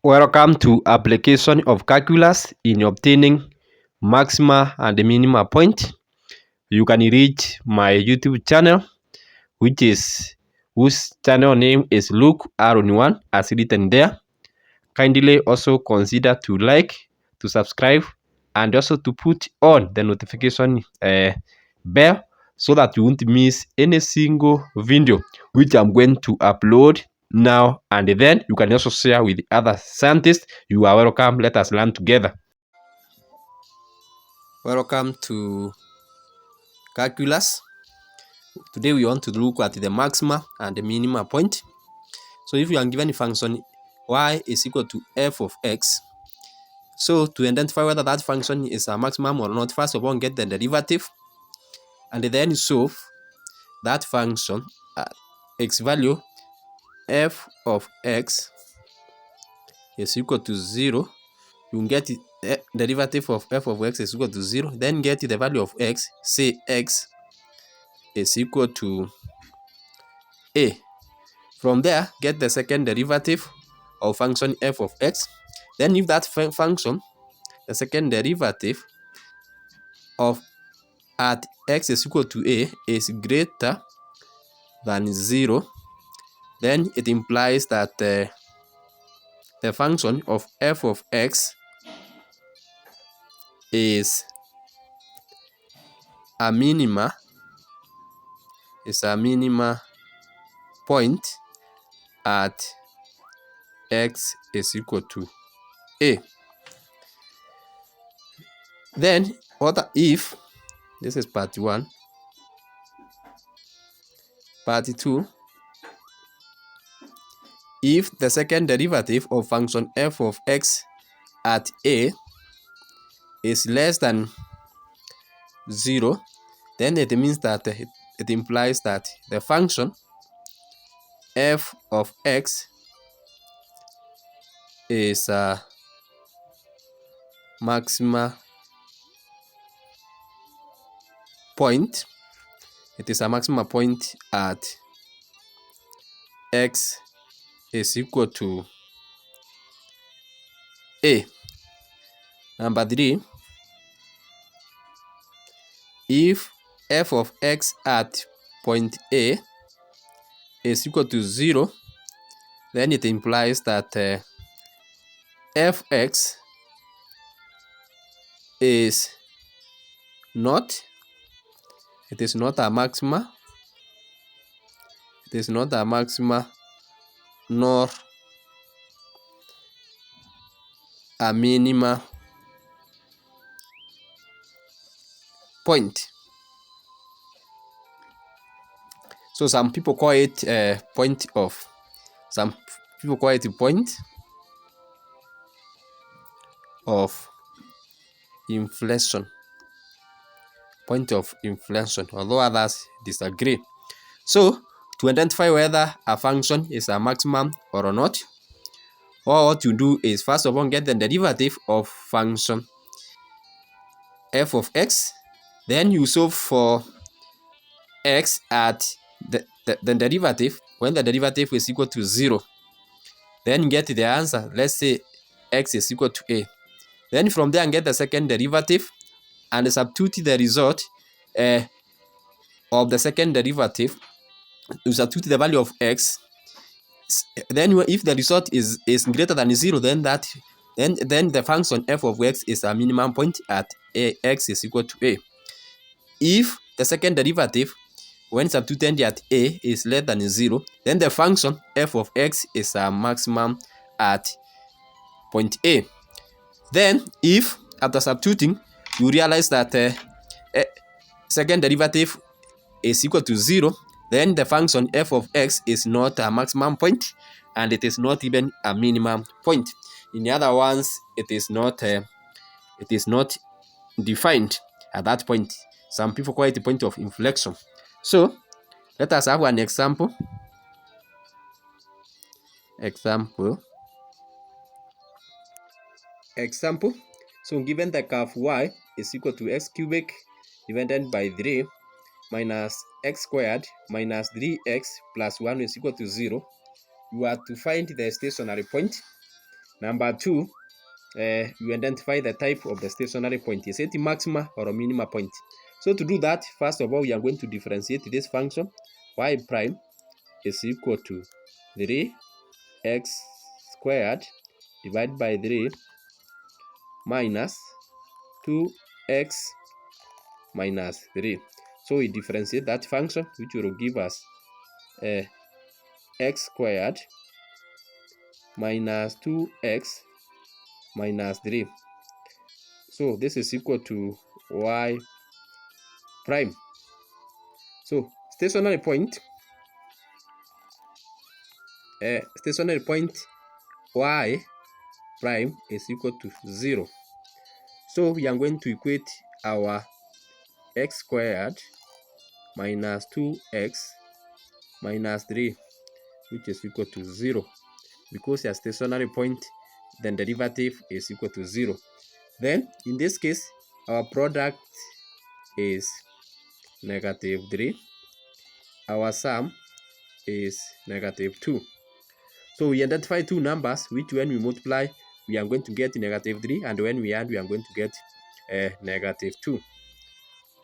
Welcome to application of calculus in obtaining maxima and minima point. You can reach my YouTube channel, whose channel name is Luke R1 as written there. Kindly also consider to like, to subscribe, and also to put on the notification bell so that you won't miss any single video which I'm going to upload now and then. You can also share with other scientists. You are welcome. Let us learn together. Welcome to calculus. Today we want to look at the maxima and the minima point. So if you are given a function y is equal to f of x, so to identify whether that function is a maximum or not, first of all get the derivative and then solve that function at x value. F of x is equal to 0. You get the derivative of f of x is equal to 0. Then get the value of x. Say x is equal to a. From there, get the second derivative of function f of x. Then if that function, the second derivative of at x is equal to a is greater than 0, then it implies that the function of f of x is a minima point at x is equal to a. Then what if, this is part 1, part 2, if the second derivative of function f of x at a is less than 0, then it means that it implies that the function f of x is a maxima point. It is a maxima point at x is equal to a. Number 3, if f of x at point a is equal to 0, then it implies that fx is not a maxima. It is not a maxima nor a minima point. So some people call it a point of inflection. Point of inflection, although others disagree. So to identify whether a function is a maximum or not, what you do is first of all get the derivative of function f of x. Then you solve for x at the derivative when the derivative is equal to 0. Then get the answer. Let's say x is equal to a. Then from there get the second derivative and substitute the result of the second derivative. You substitute the value of x. Then if the result is greater than 0, then the function f of x is a minimum point at x is equal to a. If the second derivative when substituted at a is less than 0, then the function f of x is a maximum at point a. Then if after substituting you realize that second derivative is equal to 0, then the function f of x is not a maximum point and it is not even a minimum point. In the other ones, it is not defined at that point. Some people call it the point of inflection. So let us have an example. So given the curve y is equal to x cubic divided by 3 minus x squared minus 3x plus 1 is equal to 0, you are to find the stationary point. Number 2, you identify the type of the stationary point. Is it a maxima or a minima point? So to do that, first of all, we are going to differentiate this function. Y prime is equal to 3x squared divided by 3 minus 2x minus 3. So we differentiate that function, which will give us x squared minus 2x minus 3. So this is equal to y prime. So stationary point y prime is equal to 0. So we are going to equate our x squared minus 2x minus 3, which is equal to 0. Because a stationary point, then derivative is equal to 0. Then in this case, our product is negative 3. Our sum is negative 2. So we identify two numbers, which when we multiply, we are going to get negative 3, and when we add, we are going to get negative 2.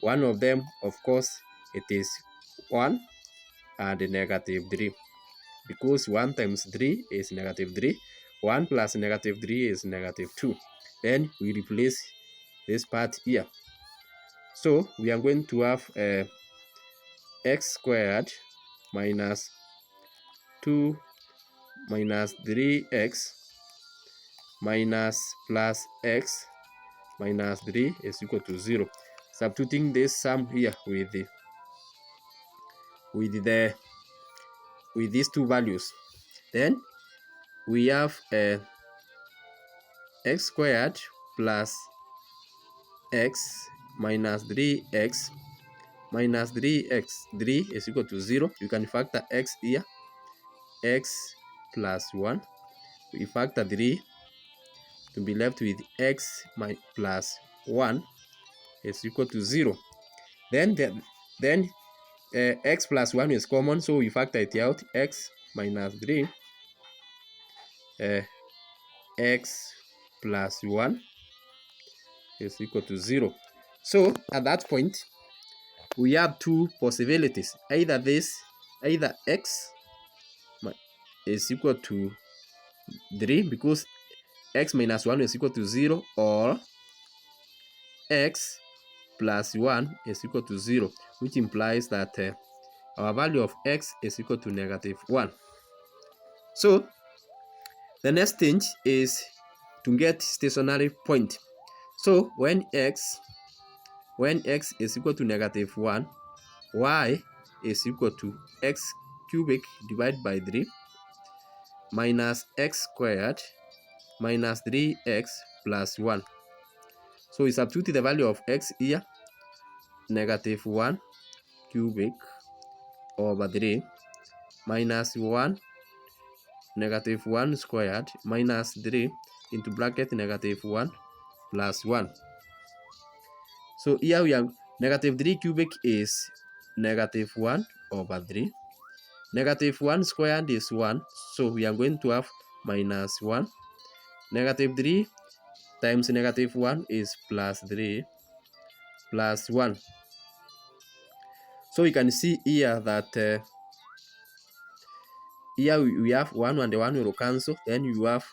One of them, of course, it is 1 and negative 3. Because 1 times 3 is negative 3. 1 plus negative 3 is negative 2. Then we replace this part here. So we are going to have x squared minus 2 minus 3x minus plus x minus 3 is equal to 0. Substituting this sum here with these two values, then we have x squared plus x minus 3x minus 3x. 3 is equal to 0. You can factor x here. X plus 1. We factor 3 to be left with x plus 1 is equal to 0. Then x plus 1 is common, so we factor it out. X minus 3, x plus 1 is equal to 0. So at that point, we have two possibilities. Either x is equal to 3 because x minus 1 is equal to 0, or x plus 1 is equal to 0, which implies that our value of x is equal to negative 1. So the next thing is to get stationary point. So when x is equal to negative 1, y is equal to x cubic divided by 3 minus x squared minus 3x plus 1. So we substitute the value of x here, negative 1 cubic over 3 minus 1 negative 1 squared minus 3 into bracket negative 1 plus 1. So here we have negative 3 cubic is negative 1 over 3. Negative 1 squared is 1, so we are going to have minus 1. Negative 3 times negative 1 is plus 3 plus 1. So we can see here that here we have 1 and the 1 will cancel. Then you have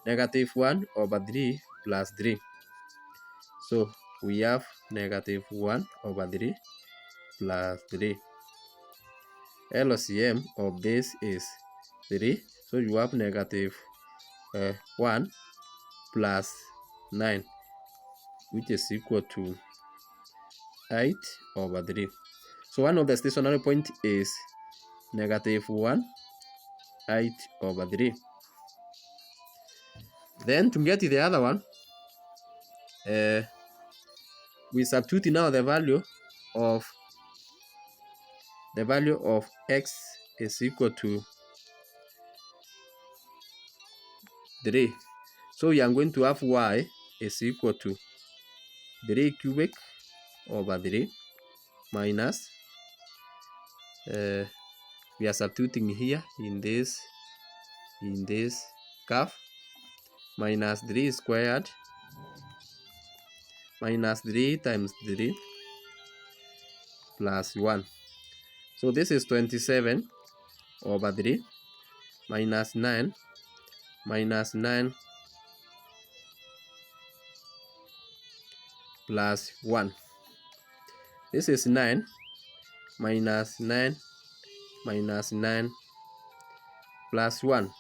negative 1 over 3 plus 3. So we have negative 1 over 3 plus 3. LCM of this is 3. So you have negative 1 plus 9, which is equal to 8 over 3. So one of the stationary point is negative 1, 8 over 3. Then to get the other one, we substitute now the value of x is equal to 3. So we are going to have y is equal to 3 cubic over 3 minus we are substituting here in this curve. minus 3 squared minus 3 times 3 plus 1. So this is 27 over 3 minus 9 plus 1. This is 9 minus 9 plus 1.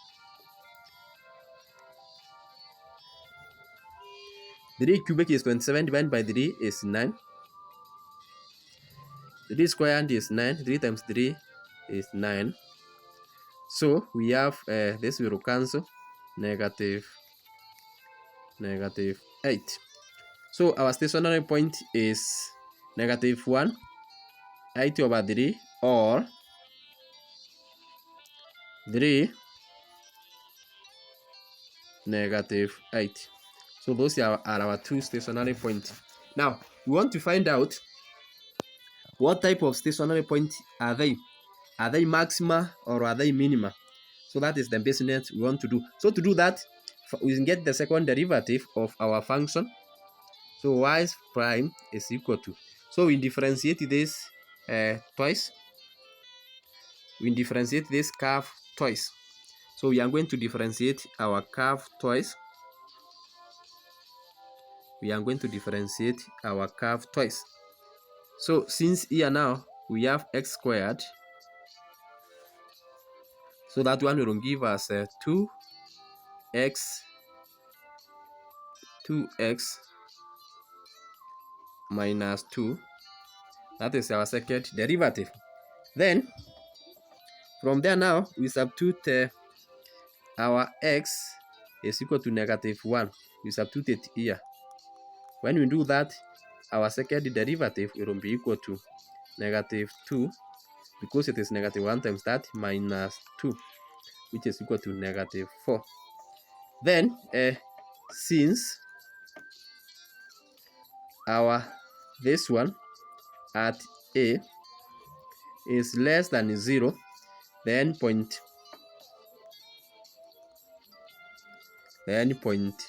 3 cubic is 27 divided by 3 is 9. 3 squared is 9. 3 times 3 is 9. So we have this will cancel, negative 8. So our stationary point is negative 1, 8 over 3, or 3, negative 8. So those are our two stationary points. Now we want to find out what type of stationary point are they. Are they maxima or are they minima? So that is the business we want to do. So to do that, we can get the second derivative of our function. So y prime is equal to. So we differentiate this twice. We differentiate this curve twice. So we are going to differentiate our curve twice. We are going to differentiate our curve twice. So since here now we have x squared, so that one will give us 2x minus 2. That is our second derivative. Then from there now we substitute our x is equal to negative 1. We substitute it here. When we do that, our second derivative will be equal to negative 2, because it is negative 1 times that, minus 2, which is equal to negative 4. Then since our this one at a is less than 0, then point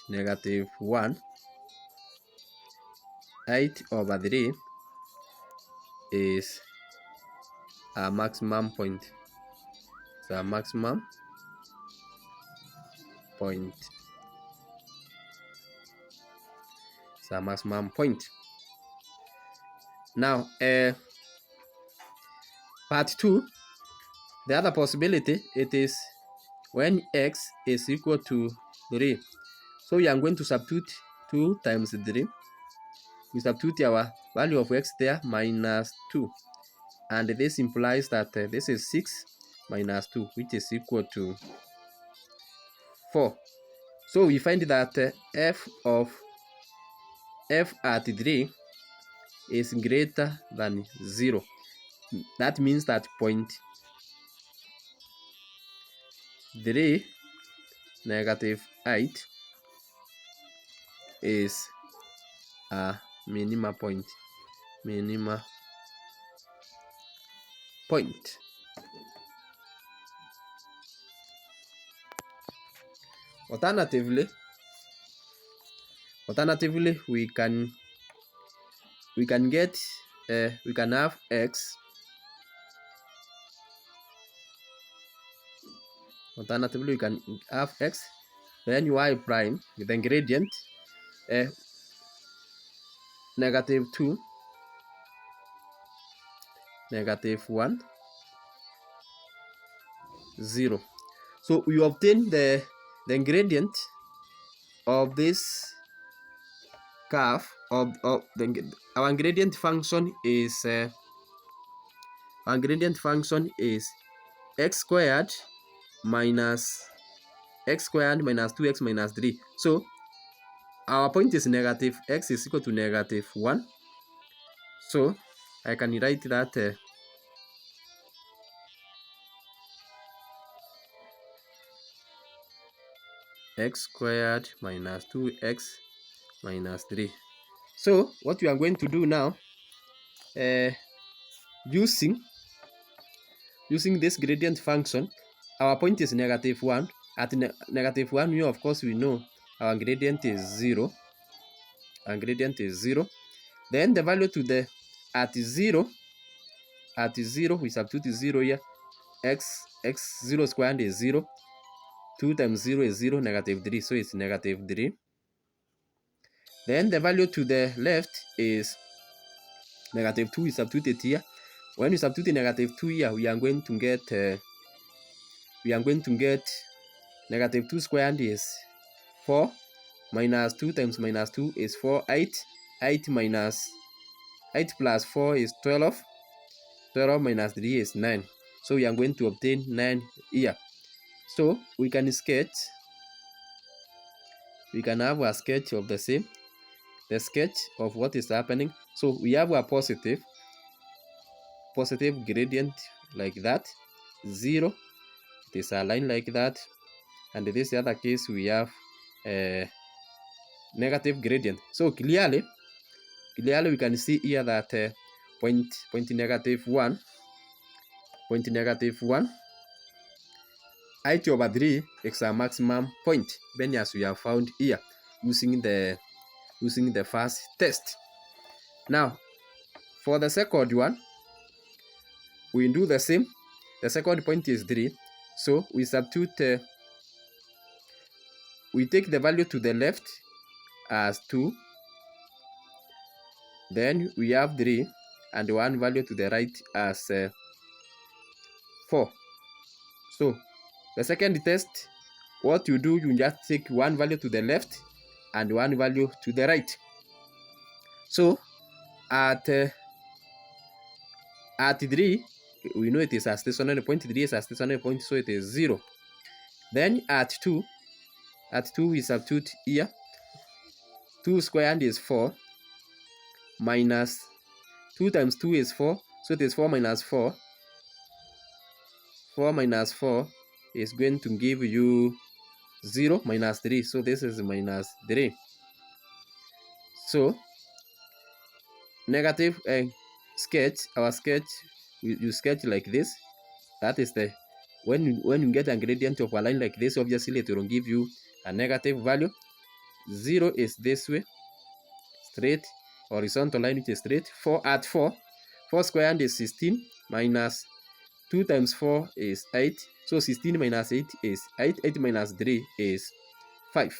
negative 1, 8 over 3 is our maximum point. So our maximum point. It's our maximum point. Now part 2, the other possibility, it is when x is equal to 3. So we are going to substitute 2 times 3. We substitute our value of x there, minus 2. And this implies that this is 6 minus 2, which is equal to 4. So we find that f at 3 is greater than 0. That means that point 3, negative 8 is a minima point. Alternatively, we can get we can have x. Alternatively, we can have x, then y prime with the gradient negative 2, negative 1, 0. So we obtain the gradient of this curve of our gradient function is x squared minus 2x minus 3. So our point is negative x is equal to negative 1. So I can write that x squared minus 2x minus 3. So what we are going to do now, using this gradient function, our point is negative 1. At negative 1, of course we know our gradient is 0. Our gradient is 0. Then the value to the at 0, we substitute 0 here. X 0 squared is 0. 2 times 0 is 0, negative 3, so it's negative 3. Then the value to the left is negative 2, we substitute it here. When we substitute negative 2 here, we are going to get negative 2 squared is 4, minus 2 times minus 2 is 4, 8. 8 minus 8 plus 4 is 12. 12 minus 3 is 9. So we are going to obtain 9 here. So we can have a sketch of the same, the sketch of what is happening. So we have a positive gradient like that, 0, it is a line like that, and in this other case we have a negative gradient. So clearly we can see here that point negative 1, height over 3 is a maximum point, even as we have found here using the first test. Now for the second one, we do the same. The second point is 3, so we substitute, we take the value to the left as 2, then we have 3, and one value to the right as 4. So the second test, what you do, you just take one value to the left and one value to the right. So at 3, we know it is a stationary point. 3 is a stationary point, so it is 0. Then at 2, we substitute here. 2 squared is 4, minus 2 times 2 is 4, so it is 4 minus 4. 4 minus 4 is going to give you 0 minus 3, so this is minus 3. So negative sketch, our sketch, you sketch like this. That is the when you get a gradient of a line like this, obviously it will give you a negative value. 0 is this way, straight horizontal line which is straight. 4 at 4 squared is 16, minus 2 times 4 is 8, so 16 minus 8 is 8. 8 minus 3 is 5.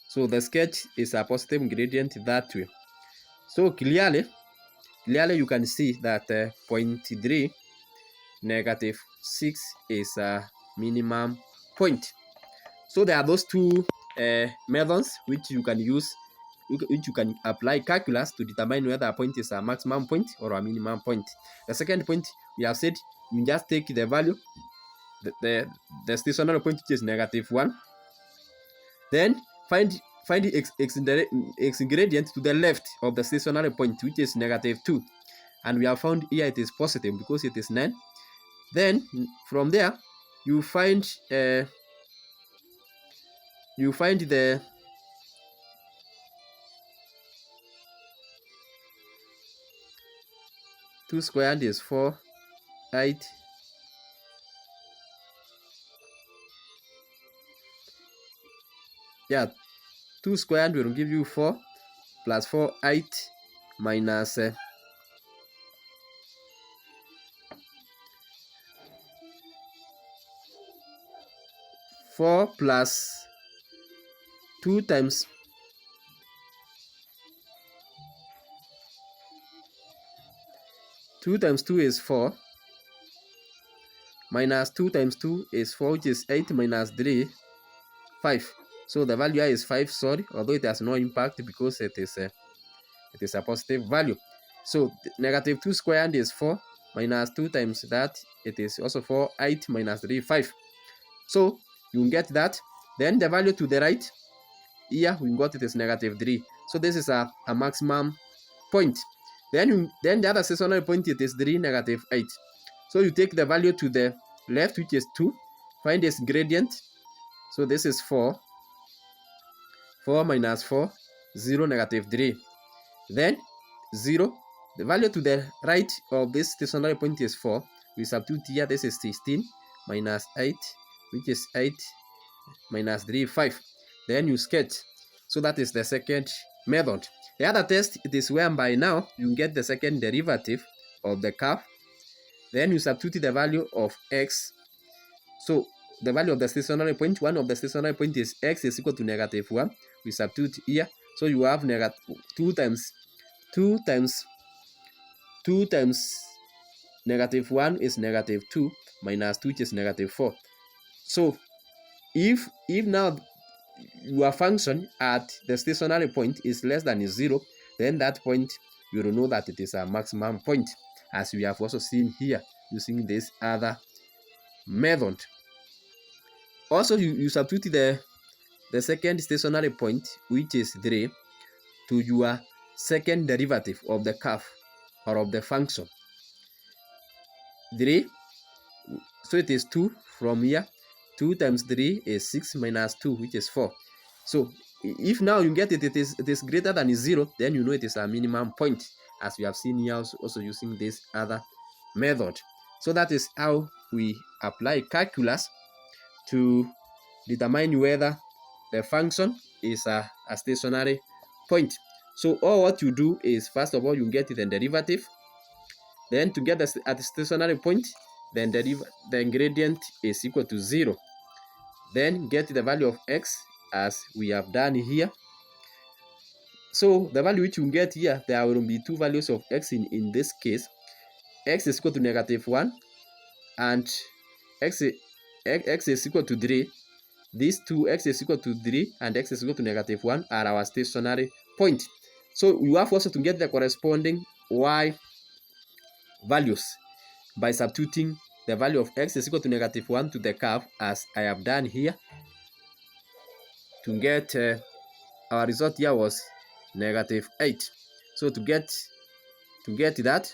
So the sketch is a positive gradient that way. So clearly you can see that point 3, negative 6 is a minimum point. So there are those two methods which you can use, which you can apply calculus to determine whether a point is a maximum point or a minimum point. The second point, we have said you just take the value, the stationary point, which is negative 1, then find the x gradient to the left of the stationary point, which is negative 2, and we have found here it is positive because it is 9. Then from there you find the 2 squared is 4, 8. Yeah, 2 squared will give you 4 plus 4, 8, minus 4 plus 2 times 2 times 2 is 4, minus 2 times 2 is 4, which is 8, minus 3, 5. So the value here is 5, sorry, although it has no impact because it is a positive value. So negative 2 squared is 4, minus 2 times that, it is also 4, 8 minus 3, 5. So you get that. Then the value to the right, here we got it is negative 3. So this is a maximum point. Then the other stationary point, it is 3, negative 8. So you take the value to the left, which is 2, find its gradient. So this is 4. 4 minus 4, 0, negative 3. Then 0. The value to the right of this stationary point is 4. We substitute here, this is 16 minus 8, which is 8, minus 3, 5. Then you sketch. So that is the second method. The other test, it is whereby now you get the second derivative of the curve. Then you substitute the value of x. So the value of the stationary point, one of the stationary point is x is equal to negative 1. We substitute here. So you have negative 2 times negative 1 is negative 2 minus 2, which is negative 4. So if now your function at the stationary point is less than 0, then that point you will know that it is a maximum point, as we have also seen here using this other method. Also, you substitute the second stationary point, which is 3, to your second derivative of the curve or of the function. 3, so it is 2 from here. 2 times 3 is 6 minus 2, which is 4. So if now you get it is greater than 0, then you know it is a minimum point, as we have seen here also using this other method. So that is how we apply calculus to determine whether the function is a stationary point. So all what you do is, first of all, you get the derivative. Then to get at the stationary point, then the gradient is equal to 0. Then get the value of x, as we have done here. So the value which you get here, there will be two values of x in this case. X is equal to negative 1 and x is equal to 3. These two, x is equal to 3 and x is equal to negative 1, are our stationary point. So you have also to get the corresponding y values by substituting the value of x is equal to negative 1 to the curve, as I have done here. To get our result here was negative 8. So to get that,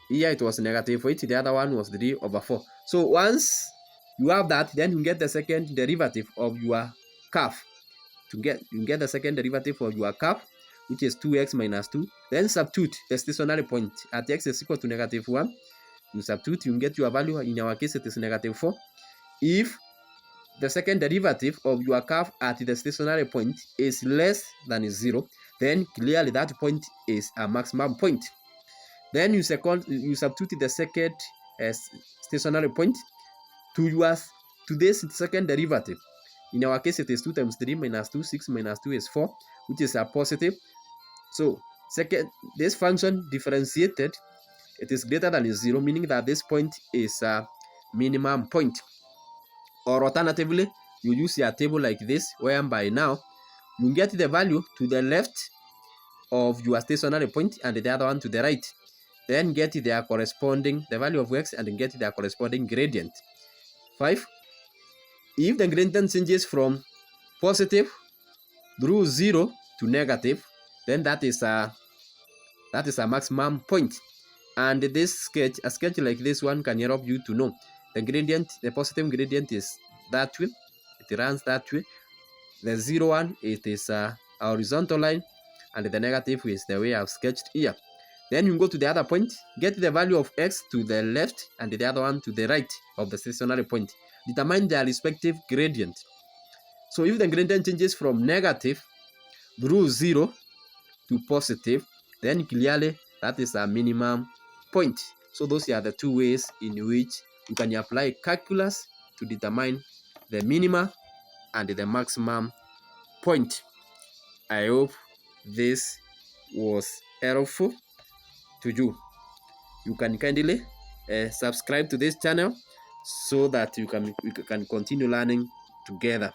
here it was negative 8, the other one was 3 over 4. So once you have that, then you get the second derivative of your curve. You get the second derivative of your curve, which is 2x minus 2. Then substitute the stationary point at x is equal to negative 1. You substitute, you get your value. In our case, it is negative 4. If the second derivative of your curve at the stationary point is less than 0, then clearly that point is a maximum point. Then you substitute the second stationary point to this second derivative. In our case, it is 2 times 3 minus 2, 6 minus 2 is 4, which is a positive. So this function differentiated, it is greater than 0, meaning that this point is a minimum point. Or alternatively, you use your table like this, whereby now you get the value to the left of your stationary point and the other one to the right. Then get their corresponding, the value of x, and get their corresponding gradient. 5. If the gradient changes from positive through 0 to negative, then that is a maximum point. And this a sketch like this one can help you to know the gradient. The positive gradient is that way, it runs that way. The 0 one, it is a horizontal line, and the negative is the way I've sketched here. Then you go to the other point, get the value of x to the left and the other one to the right of the stationary point. Determine their respective gradient. So if the gradient changes from negative through 0 to positive, then clearly that is a minimum point. So those are the two ways in which you can apply calculus to determine the minima and the maximum point. I hope this was helpful to you. You can kindly subscribe to this channel so that we can continue learning together.